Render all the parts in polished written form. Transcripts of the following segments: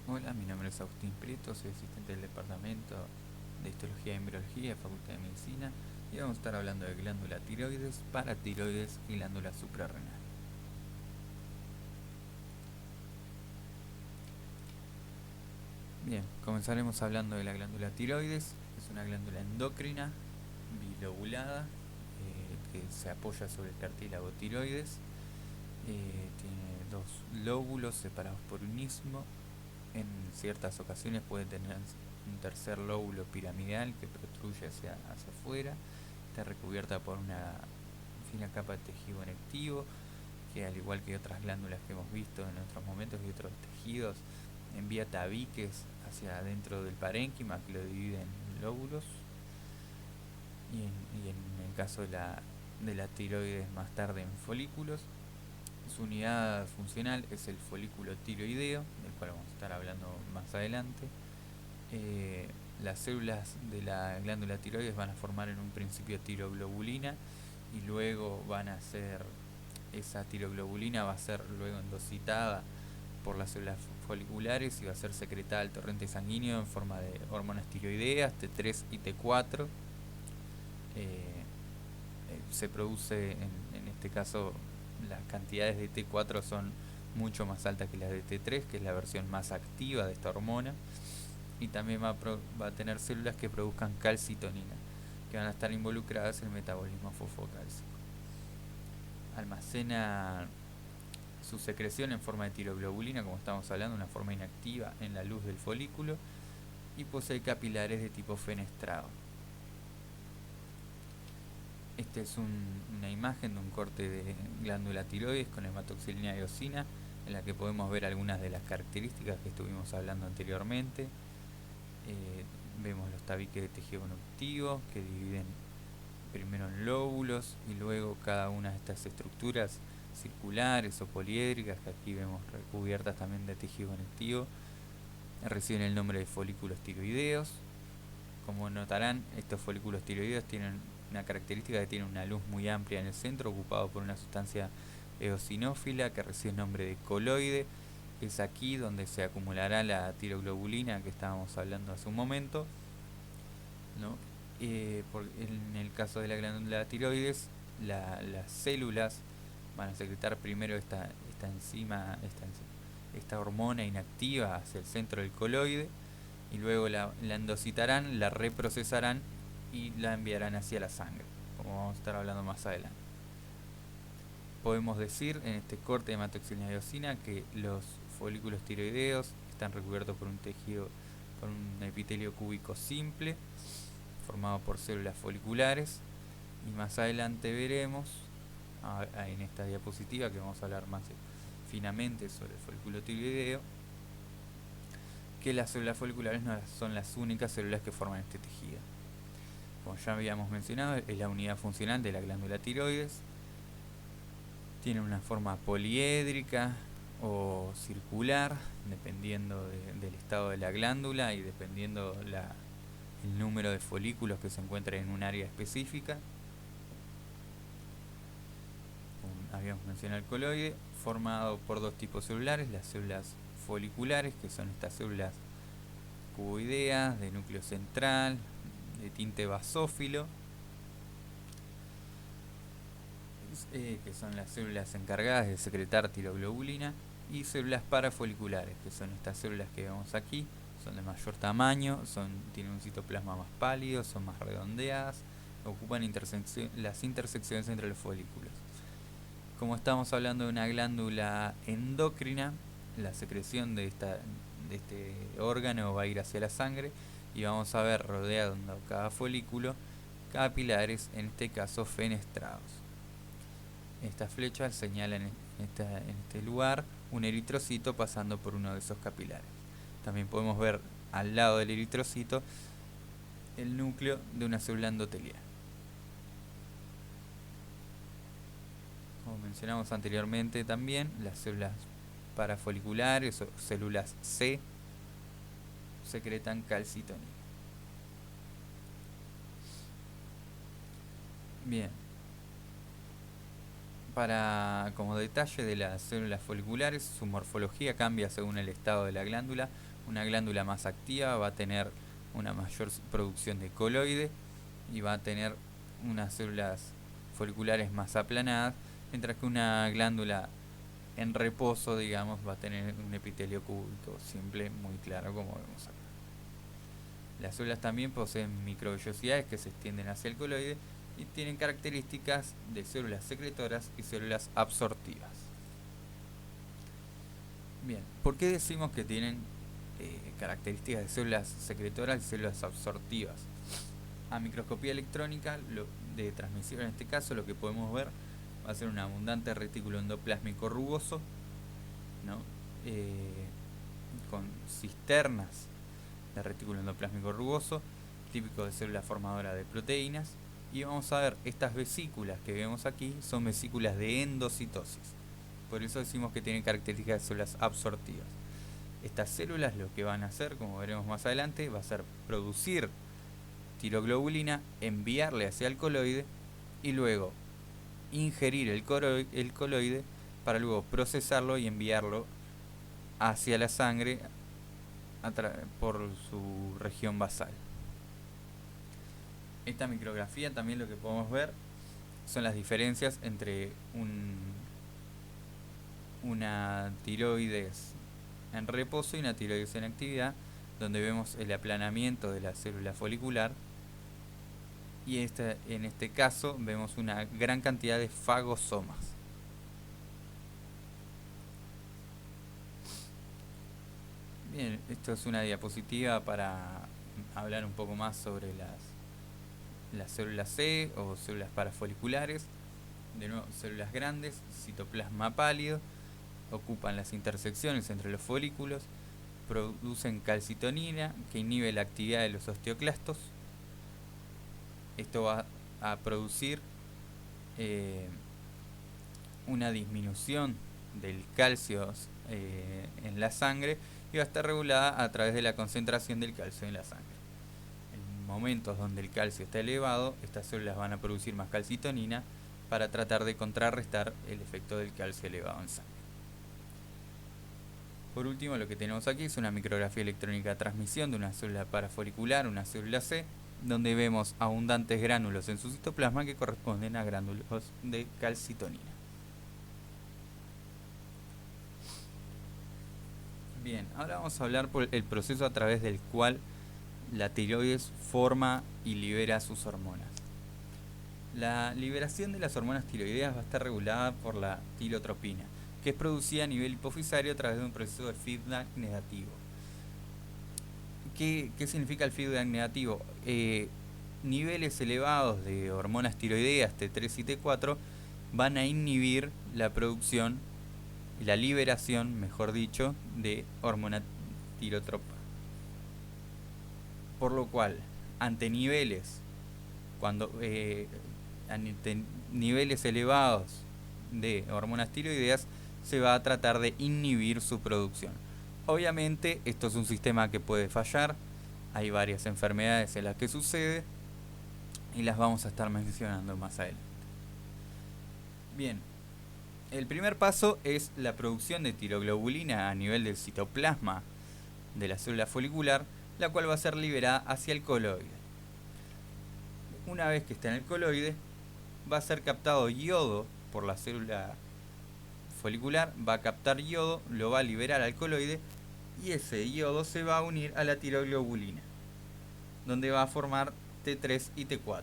Hola, mi nombre es Agustín Prieto, soy asistente del Departamento de Histología y Embriología de Facultad de Medicina y vamos a estar hablando de glándula tiroides, paratiroides y glándula suprarrenal. Bien, comenzaremos hablando de la glándula tiroides. Es una glándula endocrina, bilobulada, que se apoya sobre el cartílago tiroides. Tiene dos lóbulos separados por un istmo. En ciertas ocasiones puede tener un tercer lóbulo piramidal que protruye hacia afuera. Está recubierta por una fina capa de tejido conectivo que, al igual que otras glándulas que hemos visto en otros momentos y otros tejidos, envía tabiques hacia adentro del parénquima que lo divide en lóbulos. Y en el caso de la tiroides, más tarde en folículos. Su unidad funcional es el folículo tiroideo, del cual vamos a estar hablando más adelante. Las células de la glándula tiroides van a formar en un principio tiroglobulina y luego esa tiroglobulina va a ser luego endocitada por las células foliculares y va a ser secretada al torrente sanguíneo en forma de hormonas tiroideas T3 y T4. Se produce en este caso, las cantidades de T4 son mucho más altas que las de T3, que es la versión más activa de esta hormona, y también va a tener células que produzcan calcitonina, que van a estar involucradas en el metabolismo fosfocálcico. Almacena su secreción en forma de tiroglobulina, como estamos hablando, una forma inactiva en la luz del folículo, y posee capilares de tipo fenestrado. Esta es una imagen de un corte de glándula tiroides con hematoxilina y eosina, en la que podemos ver algunas de las características que estuvimos hablando anteriormente. Vemos los tabiques de tejido conectivo que dividen primero en lóbulos y luego cada una de estas estructuras circulares o poliédricas, que aquí vemos recubiertas también de tejido conectivo, reciben el nombre de folículos tiroideos. Como notarán, estos folículos tiroideos tienen una característica que tienen una luz muy amplia en el centro, ocupado por una sustancia eosinófila que recibe el nombre de coloide. Es aquí donde se acumulará la tiroglobulina que estábamos hablando hace un momento, ¿no? En el caso de la glándula tiroides, las células van a secretar primero esta enzima, esta hormona inactiva hacia el centro del coloide, y luego la endocitarán, la reprocesarán y la enviarán hacia la sangre, como vamos a estar hablando más adelante. Podemos decir en este corte de hematoxilina y eosina que los folículos tiroideos están recubiertos por un tejido, por un epitelio cúbico simple, formado por células foliculares, y más adelante veremos en esta diapositiva, que vamos a hablar más finamente sobre el folículo tiroideo, que las células foliculares no son las únicas células que forman este tejido. Como ya habíamos mencionado, es la unidad funcional de la glándula tiroides. Tiene una forma poliédrica o circular, dependiendo del estado de la glándula y dependiendo el número de folículos que se encuentran en un área específica. Como habíamos mencionado, el coloide, formado por dos tipos celulares: las células foliculares, que son estas células cuboideas, de núcleo central, de tinte basófilo, que son las células encargadas de secretar tiroglobulina, y células parafoliculares, que son estas células que vemos aquí. Son de mayor tamaño, tienen un citoplasma más pálido, son más redondeadas, ocupan las intersecciones entre los folículos. Como estamos hablando de una glándula endocrina, la secreción de este órgano va a ir hacia la sangre, y vamos a ver rodeando cada folículo capilares, en este caso fenestrados. Estas flechas señalan en este lugar un eritrocito pasando por uno de esos capilares. También podemos ver al lado del eritrocito el núcleo de una célula endotelial. Como mencionamos anteriormente también, las células parafoliculares o células C secretan calcitonina. Bien, como detalle de las células foliculares, su morfología cambia según el estado de la glándula, Una glándula más activa va a tener una mayor producción de coloide y va a tener unas células foliculares más aplanadas, mientras que una glándula en reposo, digamos, va a tener un epitelio cúbico simple, muy claro, como vemos acá. Las células también poseen microvellosidades que se extienden hacia el coloide y tienen características de células secretoras y células absortivas. Bien, ¿por qué decimos que tienen características de células secretoras y células absortivas? A microscopía electrónica de transmisión, en este caso, lo que podemos ver va a ser un abundante retículo endoplásmico rugoso, ¿no? Con cisternas de retículo endoplásmico rugoso, típico de célula formadora de proteínas. Y vamos a ver, estas vesículas que vemos aquí son vesículas de endocitosis. Por eso decimos que tienen características de células absortivas. Estas células lo que van a hacer, como veremos más adelante, va a ser producir tiroglobulina, enviarle hacia el coloide y luego ingerir el coloide para luego procesarlo y enviarlo hacia la sangre por su región basal. Esta micrografía también lo que podemos ver son las diferencias entre una tiroides en reposo y una tiroides en actividad, donde vemos el aplanamiento de la célula folicular y en este caso vemos una gran cantidad de fagosomas. Bien, esto es una diapositiva para hablar un poco más sobre las células C o células parafoliculares. De nuevo, células grandes, citoplasma pálido, ocupan las intersecciones entre los folículos, producen calcitonina que inhibe la actividad de los osteoclastos. Esto va a producir una disminución del calcio en la sangre y va a estar regulada a través de la concentración del calcio en la sangre. En momentos donde el calcio está elevado, estas células van a producir más calcitonina para tratar de contrarrestar el efecto del calcio elevado en sangre. Por último, lo que tenemos aquí es una micrografía electrónica de transmisión de una célula parafolicular, una célula C, donde vemos abundantes gránulos en su citoplasma que corresponden a gránulos de calcitonina. Bien, ahora vamos a hablar por el proceso a través del cual la tiroides forma y libera sus hormonas. La liberación de las hormonas tiroideas va a estar regulada por la tirotropina, que es producida a nivel hipofisario a través de un proceso de feedback negativo. ¿Qué significa el feedback negativo? Niveles elevados de hormonas tiroideas T3 y T4 van a inhibir la producción, la liberación, mejor dicho, de hormona tirotropa. Por lo cual, ante niveles elevados de hormonas tiroideas, se va a tratar de inhibir su producción. Obviamente, esto es un sistema que puede fallar. Hay varias enfermedades en las que sucede y las vamos a estar mencionando más adelante. Bien, el primer paso es la producción de tiroglobulina a nivel del citoplasma de la célula folicular, la cual va a ser liberada hacia el coloide. Una vez que está en el coloide, va a ser captado yodo por la célula folicular, va a captar yodo, lo va a liberar al coloide y ese yodo se va a unir a la tiroglobulina, donde va a formar T3 y T4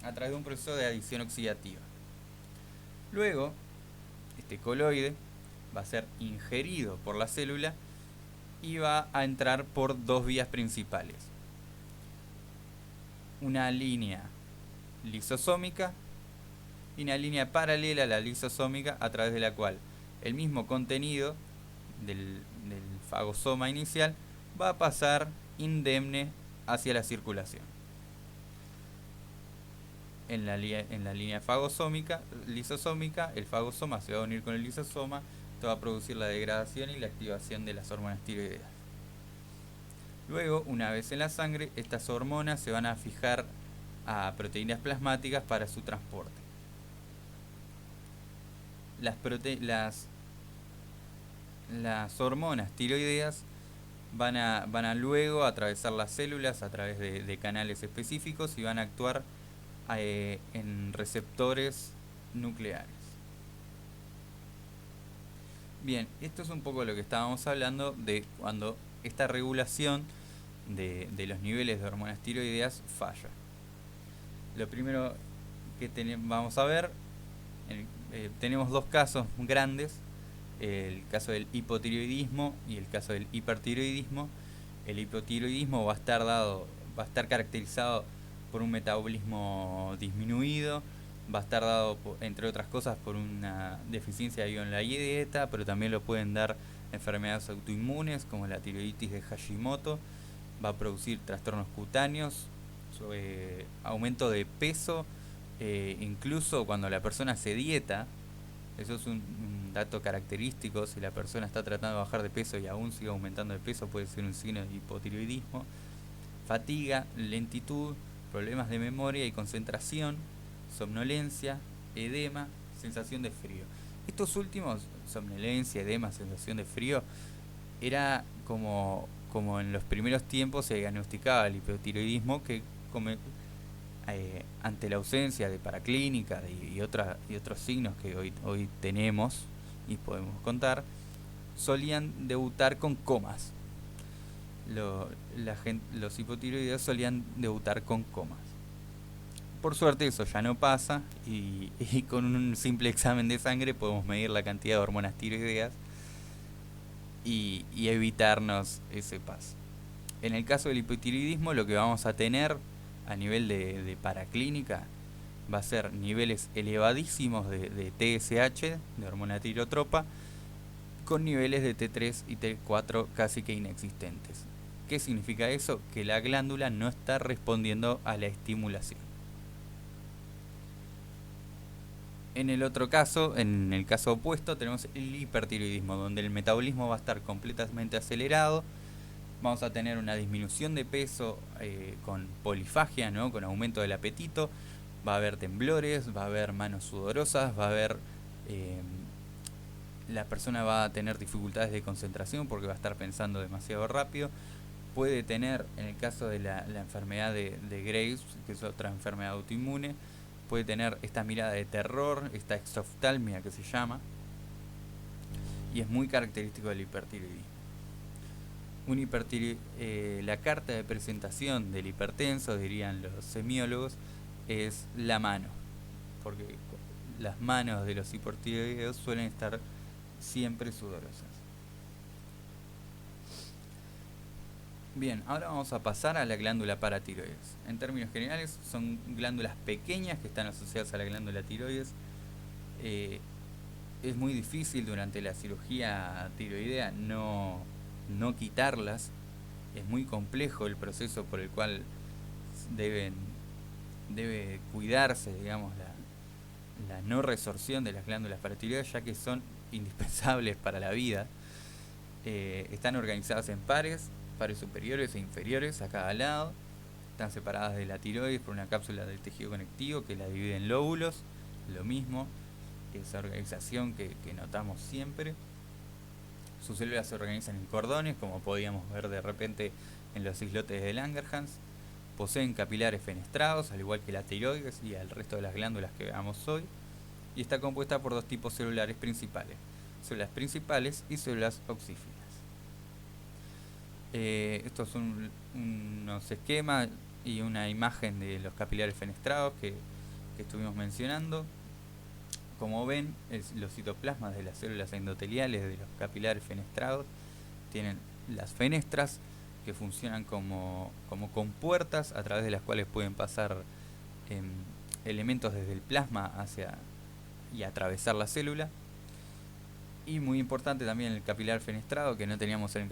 a través de un proceso de adición oxidativa. Luego, este coloide va a ser ingerido por la célula y va a entrar por dos vías principales. Una línea lisosómica y una línea paralela a la lisosómica, a través de la cual el mismo contenido del fagosoma inicial va a pasar indemne hacia la circulación. En la línea fagosómica, lisosómica, el fagosoma se va a unir con el lisosoma, esto va a producir la degradación y la activación de las hormonas tiroideas. Luego, una vez en la sangre, estas hormonas se van a fijar a proteínas plasmáticas para su transporte. las hormonas tiroideas van a luego atravesar las células a través de canales específicos y van a actuar en receptores nucleares. Bien, esto es un poco lo que estábamos hablando de cuando esta regulación de los niveles de hormonas tiroideas falla. Lo primero que vamos a ver, tenemos dos casos grandes, el caso del hipotiroidismo y el caso del hipertiroidismo. El hipotiroidismo va a estar caracterizado por un metabolismo disminuido, va a estar dado, entre otras cosas, por una deficiencia de la dieta, pero también lo pueden dar enfermedades autoinmunes como la tiroiditis de Hashimoto, va a producir trastornos cutáneos, aumento de peso, incluso cuando la persona se dieta. Eso es un dato característico. Si la persona está tratando de bajar de peso y aún sigue aumentando de peso, puede ser un signo de hipotiroidismo. Fatiga, lentitud, problemas de memoria y concentración, somnolencia, edema, sensación de frío. Estos últimos, somnolencia, edema, sensación de frío, era como en los primeros tiempos se diagnosticaba el hipotiroidismo, que ante la ausencia de paraclínica y otros signos que hoy tenemos y podemos contar, solían debutar con comas. Los hipotiroideos solían debutar con comas. Por suerte eso ya no pasa y con un simple examen de sangre podemos medir la cantidad de hormonas tiroideas y evitarnos ese paso. En el caso del hipotiroidismo, lo que vamos a tener a nivel de paraclínica va a ser niveles elevadísimos de TSH, de hormona tirotropa, con niveles de T3 y T4 casi que inexistentes. ¿Qué significa eso? Que la glándula no está respondiendo a la estimulación. En el otro caso, en el caso opuesto, tenemos el hipertiroidismo, donde el metabolismo va a estar completamente acelerado. Vamos a tener una disminución de peso con polifagia, ¿no? Con aumento del apetito. Va a haber temblores, va a haber manos sudorosas, va a haber... la persona va a tener dificultades de concentración porque va a estar pensando demasiado rápido. Puede tener, en el caso de la enfermedad de Graves, que es otra enfermedad autoinmune, puede tener esta mirada de terror, esta exoftalmia que se llama, y es muy característico del hipertiroidismo. La carta de presentación del hipertenso, dirían los semiólogos, es la mano, porque las manos de los hipertiroideos suelen estar siempre sudorosas. Bien, ahora vamos a pasar a la glándula paratiroides. En términos generales, son glándulas pequeñas que están asociadas a la glándula tiroides. Es muy difícil durante la cirugía tiroidea no quitarlas. Es muy complejo el proceso por el cual debe cuidarse, digamos, la no resorción de las glándulas paratiroides, ya que son indispensables para la vida. Están organizadas en pares superiores e inferiores a cada lado. Están separadas de la tiroides por una cápsula del tejido conectivo que la divide en lóbulos. Lo mismo, esa organización que notamos siempre. Sus células se organizan en cordones, como podíamos ver de repente en los islotes de Langerhans. Poseen capilares fenestrados, al igual que la tiroides y el resto de las glándulas que veamos hoy. Y está compuesta por dos tipos celulares principales: células principales y células oxífilas. Estos son unos esquemas y una imagen de los capilares fenestrados que estuvimos mencionando. Como ven, los citoplasmas de las células endoteliales de los capilares fenestrados tienen las fenestras, que funcionan como compuertas a través de las cuales pueden pasar elementos desde el plasma y atravesar la célula. Y muy importante también el capilar fenestrado, que no teníamos en el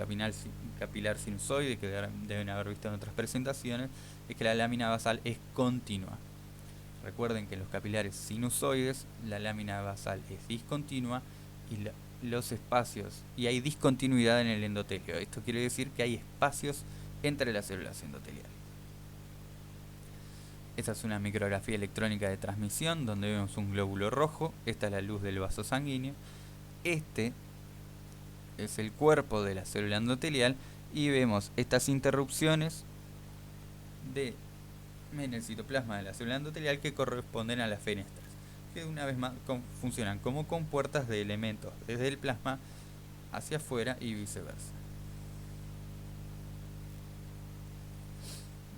capilar sinusoide, que deben haber visto en otras presentaciones, es que la lámina basal es continua. Recuerden que en los capilares sinusoides la lámina basal es discontinua y hay discontinuidad en el endotelio. Esto quiere decir que hay espacios entre las células endoteliales. Esta es una micrografía electrónica de transmisión donde vemos un glóbulo rojo. Esta es la luz del vaso sanguíneo. Este es el cuerpo de la célula endotelial y vemos estas interrupciones en el citoplasma de la célula endotelial que corresponden a las fenestras, que una vez más funcionan como compuertas de elementos desde el plasma hacia afuera y viceversa.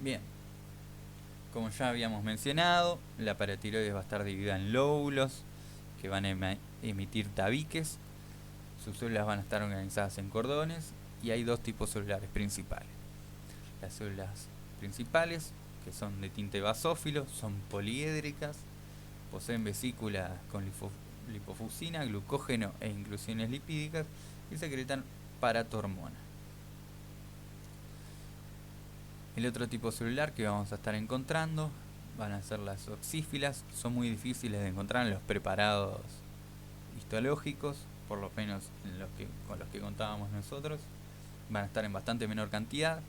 Bien, como ya habíamos mencionado, la paratiroides va a estar dividida en lóbulos que van a emitir tabiques. Sus células van a estar organizadas en cordones y hay dos tipos celulares principales. Las células principales, que son de tinte basófilo, son poliédricas, poseen vesículas con lipofusina, glucógeno e inclusiones lipídicas y secretan paratormona. El otro tipo celular que vamos a estar encontrando van a ser las oxífilas. Son muy difíciles de encontrar en los preparados histológicos, por lo menos con los que contábamos nosotros. Van a estar en bastante menor cantidad,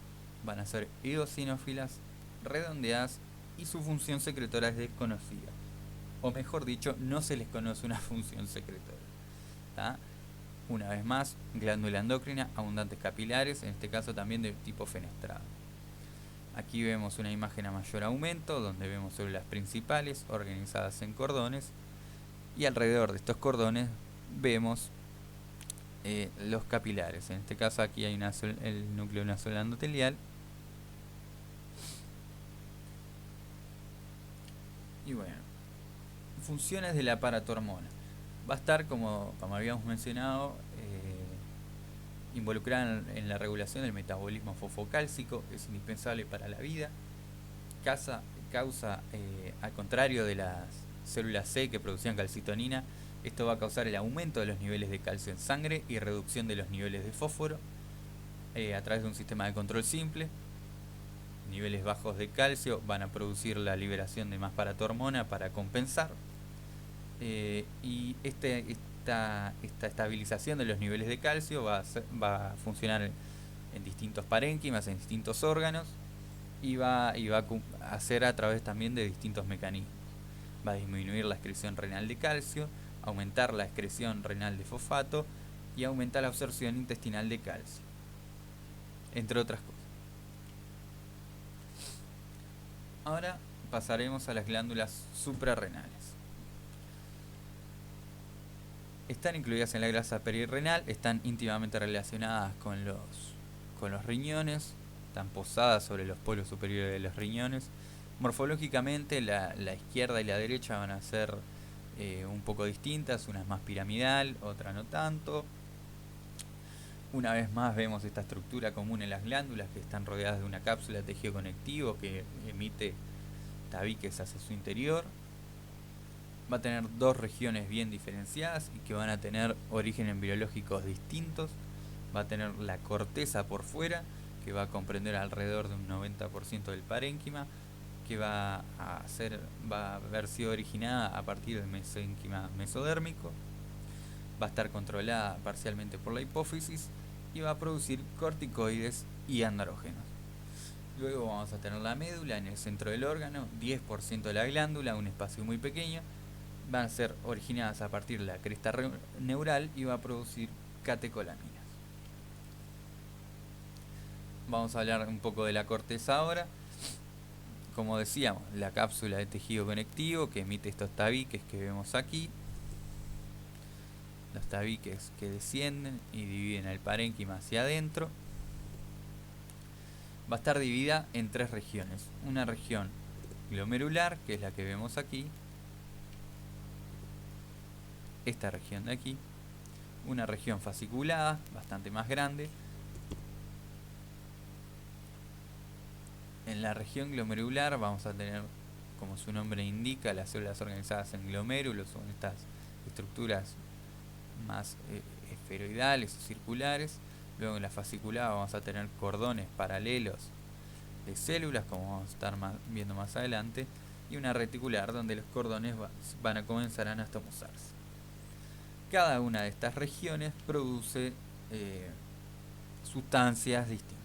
van a ser eosinófilas, redondeadas y su función secretora es desconocida. O mejor dicho, no se les conoce una función secretora. ¿Tá? Una vez más, glándula endocrina, abundantes capilares, en este caso también de tipo fenestrado. Aquí vemos una imagen a mayor aumento, donde vemos células principales organizadas en cordones, y alrededor de estos cordones vemos los capilares. En este caso aquí hay el núcleo de una célula endotelial. Y bueno, funciones de la paratormona. Va a estar, como habíamos mencionado, involucrada en la regulación del metabolismo fosfocálcico, es indispensable para la vida. Causa al contrario de las células C que producían calcitonina, esto va a causar el aumento de los niveles de calcio en sangre y reducción de los niveles de fósforo a través de un sistema de control simple. Niveles bajos de calcio van a producir la liberación de más paratormona para compensar. Y esta estabilización de los niveles de calcio va a funcionar en distintos parénquimas, en distintos órganos, y va a hacer a través también de distintos mecanismos. Va a disminuir la excreción renal de calcio, aumentar la excreción renal de fosfato y aumentar la absorción intestinal de calcio, entre otras cosas. Ahora pasaremos a las glándulas suprarrenales. Están incluidas en la grasa perirrenal, están íntimamente relacionadas con los riñones, están posadas sobre los polos superiores de los riñones. Morfológicamente la izquierda y la derecha van a ser un poco distintas, una es más piramidal, otra no tanto. Una vez más vemos esta estructura común en las glándulas que están rodeadas de una cápsula de tejido conectivo que emite tabiques hacia su interior. Va a tener dos regiones bien diferenciadas y que van a tener orígenes biológicos distintos. Va a tener la corteza por fuera, que va a comprender alrededor de un 90% del parénquima, que va a haber sido originada a partir del mesénquima mesodérmico. Va a estar controlada parcialmente por la hipófisis y va a producir corticoides y andrógenos. Luego vamos a tener la médula en el centro del órgano, 10% de la glándula, un espacio muy pequeño. Van a ser originadas a partir de la cresta neural y va a producir catecolaminas. Vamos a hablar un poco de la corteza ahora. Como decíamos, la cápsula de tejido conectivo que emite estos tabiques que vemos aquí. Los tabiques que descienden y dividen el parénquima hacia adentro. Va a estar dividida en tres regiones. Una región glomerular, que es la que vemos aquí. Esta región de aquí. Una región fasciculada, bastante más grande. En la región glomerular vamos a tener, como su nombre indica, las células organizadas en glomérulos, son estas estructuras más esferoidales o circulares. Luego en la fasciculada vamos a tener cordones paralelos de células, como vamos a estar viendo más adelante, y una reticular donde los cordones van a comenzar a anastomosarse. Cada una de estas regiones produce sustancias distintas.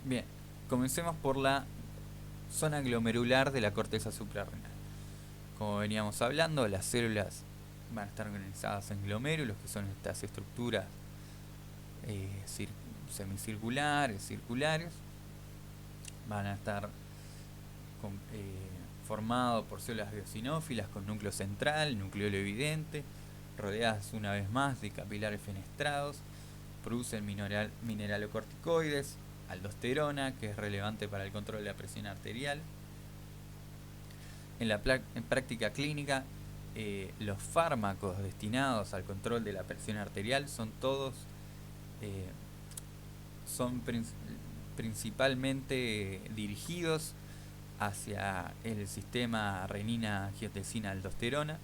Bien, comencemos por la zona glomerular de la corteza suprarrenal. Como veníamos hablando, las células van a estar organizadas en glomérulos, que son estas estructuras semicirculares, circulares. Van a estar formados por células eosinófilas con núcleo central, nucleolo evidente, rodeadas una vez más de capilares fenestrados. Producen mineralocorticoides, aldosterona, que es relevante para el control de la presión arterial. En práctica clínica, los fármacos destinados al control de la presión arterial son todos principalmente dirigidos hacia el sistema renina-angiotensina-aldosterona.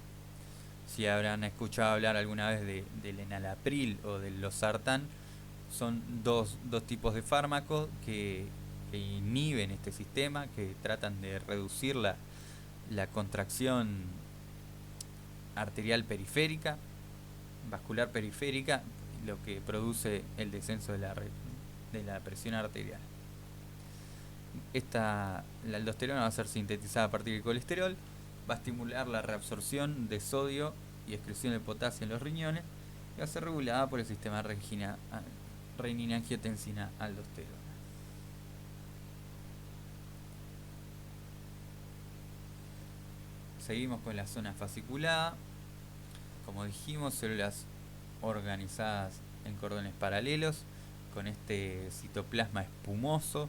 Si habrán escuchado hablar alguna vez del enalapril o del losartán, son dos tipos de fármacos que inhiben este sistema, que tratan de reducir la contracción arterial periférica, vascular periférica, lo que produce el descenso de la presión arterial. La aldosterona va a ser sintetizada a partir del colesterol, va a estimular la reabsorción de sodio y excreción de potasio en los riñones y va a ser regulada por el sistema renina-angiotensina-aldosterona. Seguimos con la zona fasciculada. Como dijimos, células organizadas en cordones paralelos con este citoplasma espumoso,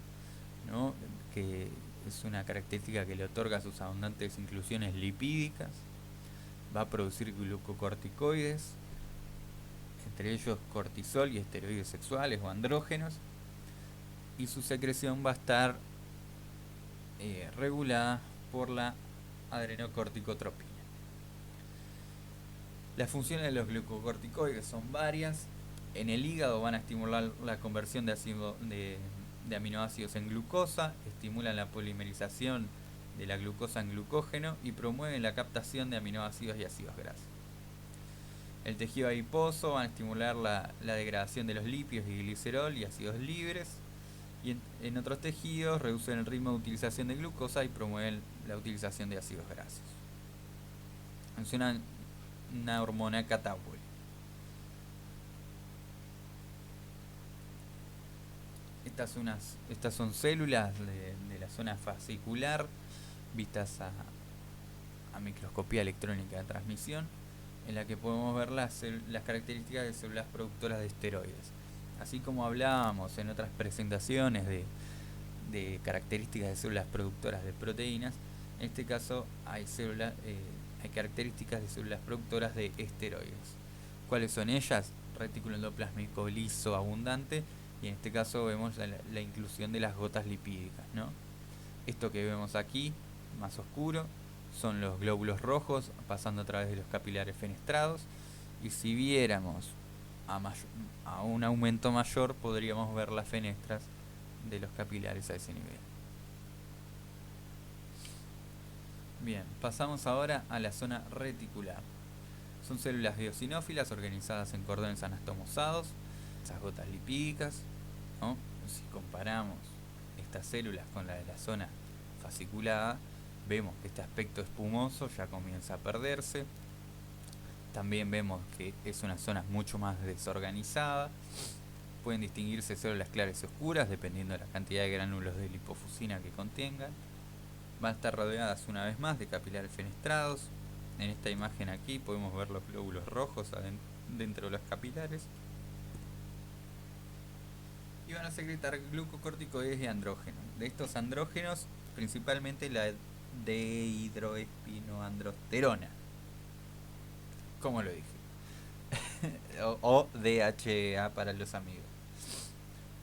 ¿no?, que es una característica que le otorga sus abundantes inclusiones lipídicas. Va a producir glucocorticoides, entre ellos cortisol y esteroides sexuales o andrógenos, y su secreción va a estar regulada por la adrenocorticotropina. Las funciones de los glucocorticoides son varias. En el hígado van a estimular la conversión de aminoácidos en glucosa, estimulan la polimerización de la glucosa en glucógeno y promueven la captación de aminoácidos y ácidos grasos. El tejido adiposo va a estimular la degradación de los lípidos y glicerol y ácidos libres, y en otros tejidos reducen el ritmo de utilización de glucosa y promueven la utilización de ácidos grasos. Es una hormona catabólica. Estas son células de la zona fascicular vistas a microscopía electrónica de transmisión, en la que podemos ver las características de células productoras de esteroides. Así como hablábamos en otras presentaciones de características de células productoras de proteínas, en este caso hay características de células productoras de esteroides. ¿Cuáles son ellas? Retículo endoplásmico liso abundante, y en este caso vemos la inclusión de las gotas lipídicas, ¿no? Esto que vemos aquí, más oscuro, son los glóbulos rojos pasando a través de los capilares fenestrados, y si viéramos a un aumento mayor, podríamos ver las fenestras de los capilares a ese nivel. Bien, pasamos ahora a la zona reticular. Son células eosinófilas organizadas en cordones anastomosados, esas gotas lipídicas, ¿no? Si comparamos estas células con la de la zona fasciculada, vemos que este aspecto espumoso ya comienza a perderse. También vemos que es una zona mucho más desorganizada. Pueden distinguirse células claras y oscuras dependiendo de la cantidad de gránulos de lipofuscina que contengan. Van a estar rodeadas una vez más de capilares fenestrados. En esta imagen aquí podemos ver los glóbulos rojos dentro de los capilares. Y van a secretar glucocorticoides y andrógenos. De estos andrógenos, principalmente la dehidroespinoandrosterona. ¿Cómo lo dije? o DHA para los amigos.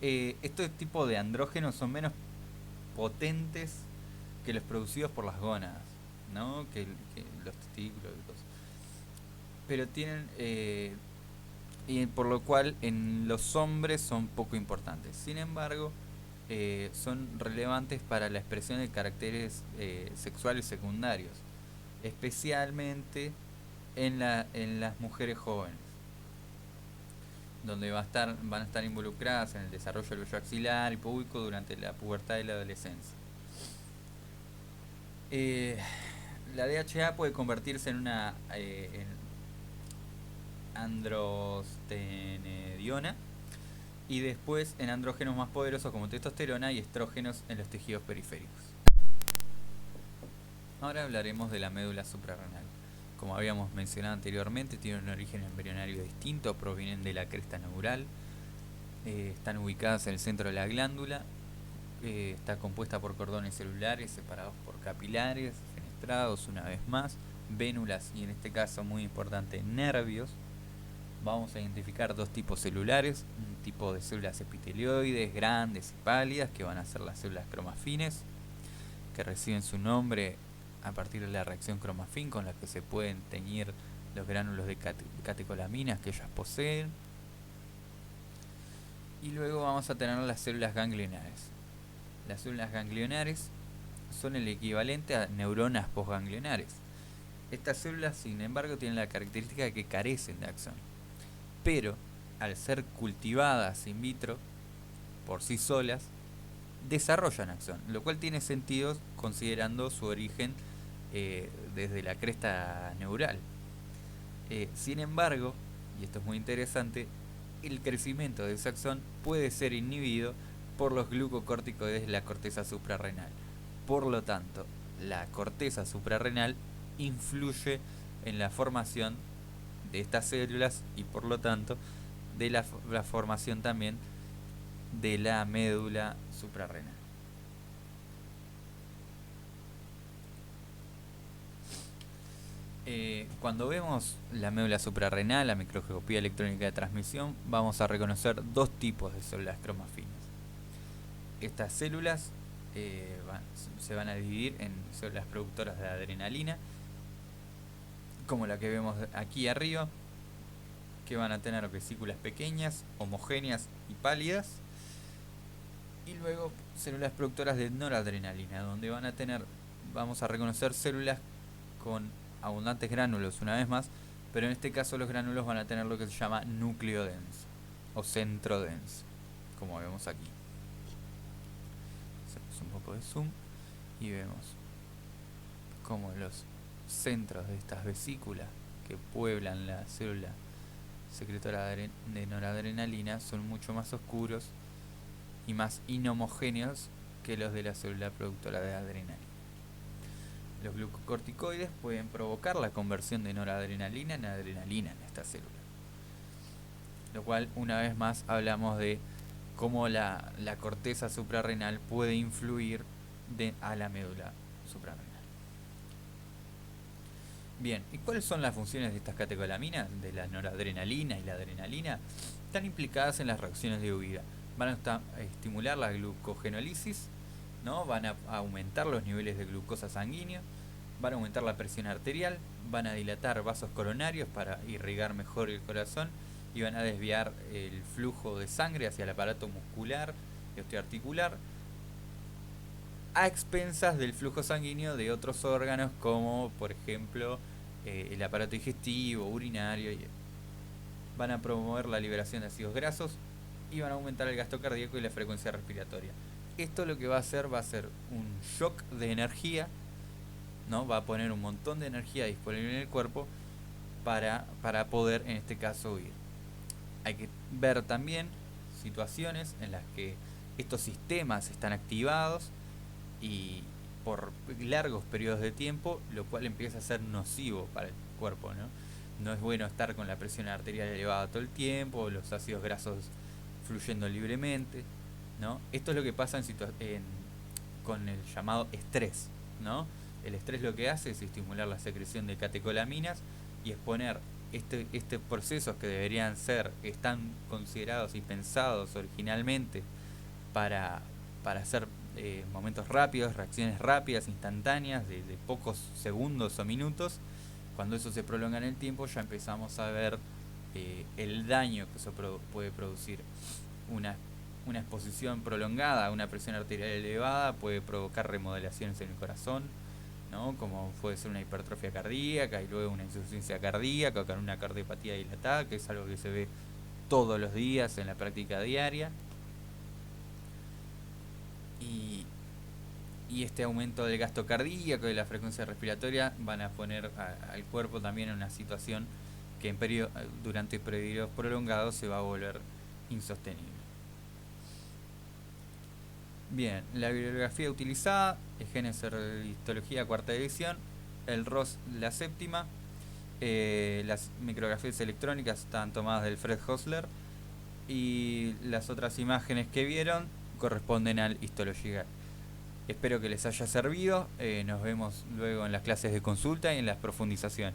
Estos tipos de andrógenos son menos potentes que los producidos por las gónadas, ¿no? Que los testículos y cosas. Pero tienen y por lo cual en los hombres son poco importantes. Sin embargo, son relevantes para la expresión de caracteres sexuales secundarios, especialmente en las mujeres jóvenes, donde van a estar involucradas en el desarrollo del vello axilar y púbico durante la pubertad y la adolescencia. La DHA puede convertirse en androstenediona, y después en andrógenos más poderosos como testosterona y estrógenos en los tejidos periféricos. Ahora hablaremos de la médula suprarrenal. Como habíamos mencionado anteriormente, tiene un origen embrionario distinto, provienen de la cresta neural, están ubicadas en el centro de la glándula, está compuesta por cordones celulares separados por capilares, fenestrados una vez más, vénulas y en este caso muy importante nervios. Vamos a identificar dos tipos celulares, un tipo de células epitelioides grandes y pálidas que van a ser las células cromafines, que reciben su nombre a partir de la reacción cromafin con la que se pueden teñir los gránulos de catecolaminas que ellas poseen. Y luego vamos a tener las células ganglionares. Las células ganglionares son el equivalente a neuronas postganglionares. Estas células, sin embargo, tienen la característica de que carecen de axón, pero al ser cultivadas in vitro por sí solas, desarrollan axón, lo cual tiene sentido considerando su origen desde la cresta neural. Sin embargo, y esto es muy interesante, el crecimiento de ese axón puede ser inhibido por los glucocorticoides de la corteza suprarrenal. Por lo tanto, la corteza suprarrenal influye en la formación de estas células y por lo tanto de la formación también de la médula suprarrenal. Cuando vemos la médula suprarrenal, la microscopía electrónica de transmisión, vamos a reconocer dos tipos de células cromafines. Estas células se van a dividir en células productoras de adrenalina, como la que vemos aquí arriba, que van a tener vesículas pequeñas, homogéneas y pálidas, y luego células productoras de noradrenalina, donde vamos a reconocer células con abundantes gránulos una vez más, pero en este caso los gránulos van a tener lo que se llama núcleo denso o centro denso, como vemos aquí. Hacemos un poco de zoom y vemos cómo los centros de estas vesículas que pueblan la célula secretora de noradrenalina son mucho más oscuros y más inhomogéneos que los de la célula productora de adrenalina. Los glucocorticoides pueden provocar la conversión de noradrenalina en adrenalina en esta célula, lo cual una vez más hablamos de cómo la corteza suprarrenal puede influir a la médula suprarrenal. Bien, ¿y cuáles son las funciones de estas catecolaminas, de la noradrenalina y la adrenalina? Están implicadas en las reacciones de huida. Van a estimular la glucogenólisis, ¿no? Van a aumentar los niveles de glucosa sanguínea, van a aumentar la presión arterial, van a dilatar vasos coronarios para irrigar mejor el corazón y van a desviar el flujo de sangre hacia el aparato muscular y osteoarticular a expensas del flujo sanguíneo de otros órganos como por ejemplo el aparato digestivo, urinario. Van a promover la liberación de ácidos grasos y van a aumentar el gasto cardíaco y la frecuencia respiratoria. Esto lo que va a ser un shock de energía, ¿no? Va a poner un montón de energía disponible en el cuerpo para poder en este caso huir. Hay que ver también situaciones en las que estos sistemas están activados y por largos periodos de tiempo, lo cual empieza a ser nocivo para el cuerpo, ¿no? No es bueno estar con la presión arterial elevada todo el tiempo, los ácidos grasos fluyendo libremente, ¿no? Esto es lo que pasa con el llamado estrés, ¿no? El estrés lo que hace es estimular la secreción de catecolaminas y exponer este procesos que están considerados y pensados originalmente para hacer momentos rápidos, reacciones rápidas, instantáneas, de pocos segundos o minutos. Cuando eso se prolonga en el tiempo, ya empezamos a ver el daño que eso puede producir. Una exposición prolongada a una presión arterial elevada puede provocar remodelaciones en el corazón, ¿no? Como puede ser una hipertrofia cardíaca y luego una insuficiencia cardíaca o con una cardiopatía dilatada, que es algo que se ve todos los días en la práctica diaria. Y este aumento del gasto cardíaco y de la frecuencia respiratoria van a poner al cuerpo también en una situación que durante periodos prolongados se va a volver insostenible. Bien, la bibliografía utilizada es Génesis Histología cuarta edición, el ROS la séptima, las micrografías electrónicas están tomadas del Fred Hosler y las otras imágenes que vieron corresponden al Histology Guide. Espero que les haya servido, nos vemos luego en las clases de consulta y en las profundizaciones.